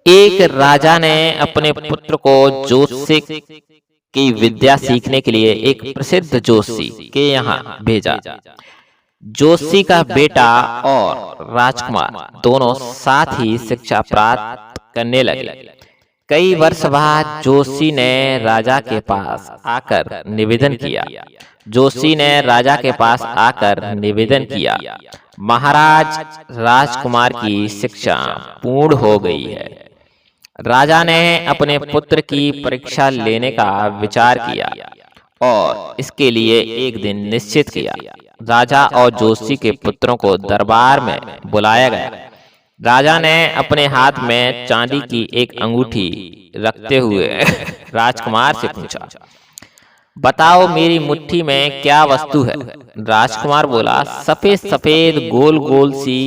एक राजा ने अपने पुत्र को ज्योतिषी की विद्या सीखने के लिए एक प्रसिद्ध ज्योतिषी के यहाँ भेजा। ज्योतिषी का बेटा और राजकुमार दोनों साथ ही शिक्षा प्राप्त करने लगे। कई वर्ष बाद जोशी ने राजा के पास आकर निवेदन किया। जोशी ने राजा के पास आकर निवेदन किया, महाराज, राजकुमार की शिक्षा पूर्ण हो गई है। राजा ने अपने पुत्र की परीक्षा लेने का विचार किया और इसके लिए एक दिन निश्चित किया। राजा और जोशी के पुत्रों को दरबार में बुलाया गया। राजा ने अपने हाथ में चांदी की एक अंगूठी रखते हुए राजकुमार से पूछा, बताओ मेरी मुट्ठी में क्या वस्तु है। राजकुमार बोला, सफेद सफेद गोल गोल सी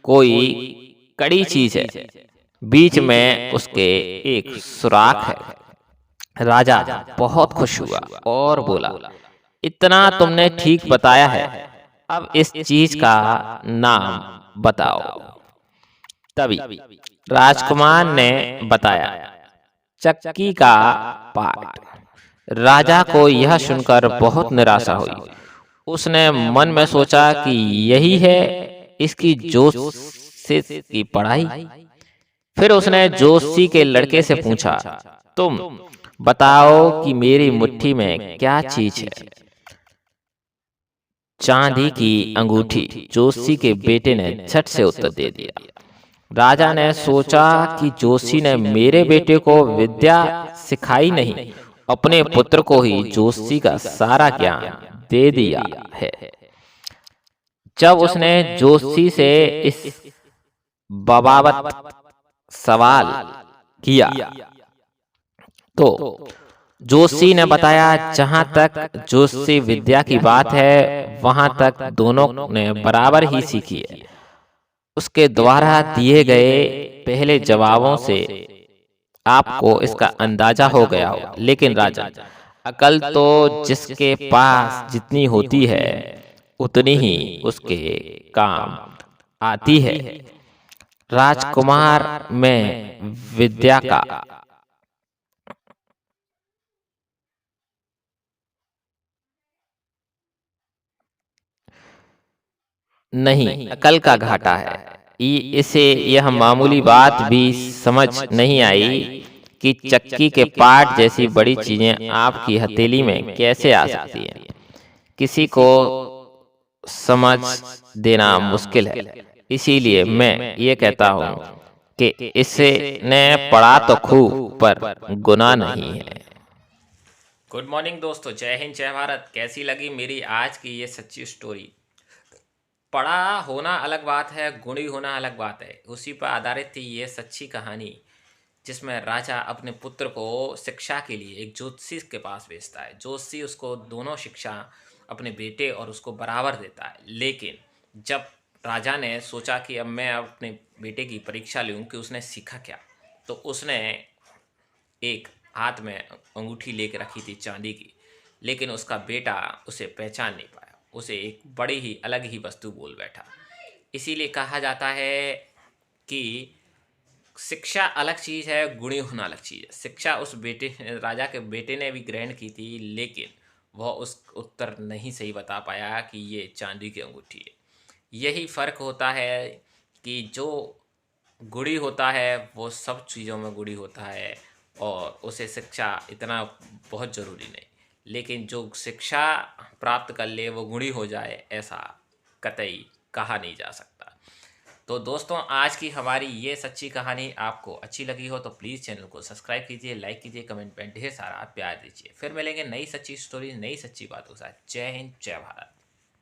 कोई कड़ी चीज है, बीच में उसके एक सुराख है। राजा बहुत खुश हुआ और बोला, इतना तुमने ठीक बताया है, अब इस चीज का नाम बताओ। तभी राजकुमार ने बताया, चक्की का पाट। राजा को यह सुनकर बहुत निराशा हुई। उसने मन में सोचा कि यही है इसकी जोशी की पढ़ाई। फिर उसने जोशी के लड़के से पूछा, तुम बताओ कि मेरी मुट्ठी में क्या चीज है। चांदी की अंगूठी। जोशी के बेटे ने झट से उत्तर दे दिया। राजा ने सोचा कि जोशी ने मेरे बेटे को विद्या सिखाई नहीं, अपने पुत्र को ही जोशी का सारा ज्ञान दे दिया है। जब उसने जोशी से इस बबावत सवाल किया तो जोशी ने बताया, जहां तक जोशी विद्या की बात है वहां तक दोनों ने बराबर ही सीखी है। उसके द्वारा दिए गए पहले जवाबों से आपको इसका अंदाजा हो गया होगा। लेकिन राजा, अकल तो जिसके पास जितनी होती है उतनी ही उसके काम आती है। राजकुमार में विद्या का नहीं, अकल का घाटा है। इसे यह मामूली बात भी समझ नहीं आई कि चक्की के पार्ट जैसी बड़ी चीजें आपकी हथेली में कैसे आ सकती हैं। किसी को समझ देना मुश्किल है। इसीलिए मैं ये कहता हूँ कि इसे ने पढ़ा तो खूब पर गुनाह नहीं है। गुड मॉर्निंग दोस्तों, जय हिंद जय भारत। कैसी लगी मेरी आज की ये सच्ची स्टोरी। पढ़ा होना अलग बात है, गुणी होना अलग बात है। उसी पर आधारित थी ये सच्ची कहानी, जिसमें राजा अपने पुत्र को शिक्षा के लिए एक ज्योतिषी के पास भेजता है। ज्योतिषी उसको दोनों शिक्षा अपने बेटे और उसको बराबर देता है। लेकिन जब राजा ने सोचा कि अब मैं अपने बेटे की परीक्षा लूँ कि उसने सीखा क्या, तो उसने एक हाथ में अंगूठी लेके रखी थी चांदी की। लेकिन उसका बेटा उसे पहचान नहीं पाया, उसे एक बड़ी ही अलग ही वस्तु बोल बैठा। इसीलिए कहा जाता है कि शिक्षा अलग चीज़ है, गुणी होना अलग चीज़ है। शिक्षा उस बेटे राजा के बेटे ने भी ग्रहण की थी, लेकिन वह उस उत्तर नहीं सही बता पाया कि ये चांदी की अंगूठी है। यही फ़र्क होता है कि जो गुणी होता है वो सब चीज़ों में गुणी होता है और उसे शिक्षा इतना बहुत ज़रूरी नहीं। लेकिन जो शिक्षा प्राप्त कर ले वो गुणी हो जाए, ऐसा कतई कहा नहीं जा सकता। तो दोस्तों, आज की हमारी ये सच्ची कहानी आपको अच्छी लगी हो तो प्लीज़ चैनल को सब्सक्राइब कीजिए, लाइक कीजिए, कमेंट में ढेर सारा प्यार दीजिए। फिर मिलेंगे नई सच्ची स्टोरी, नई सच्ची बातों के साथ। जय हिंद जय भारत।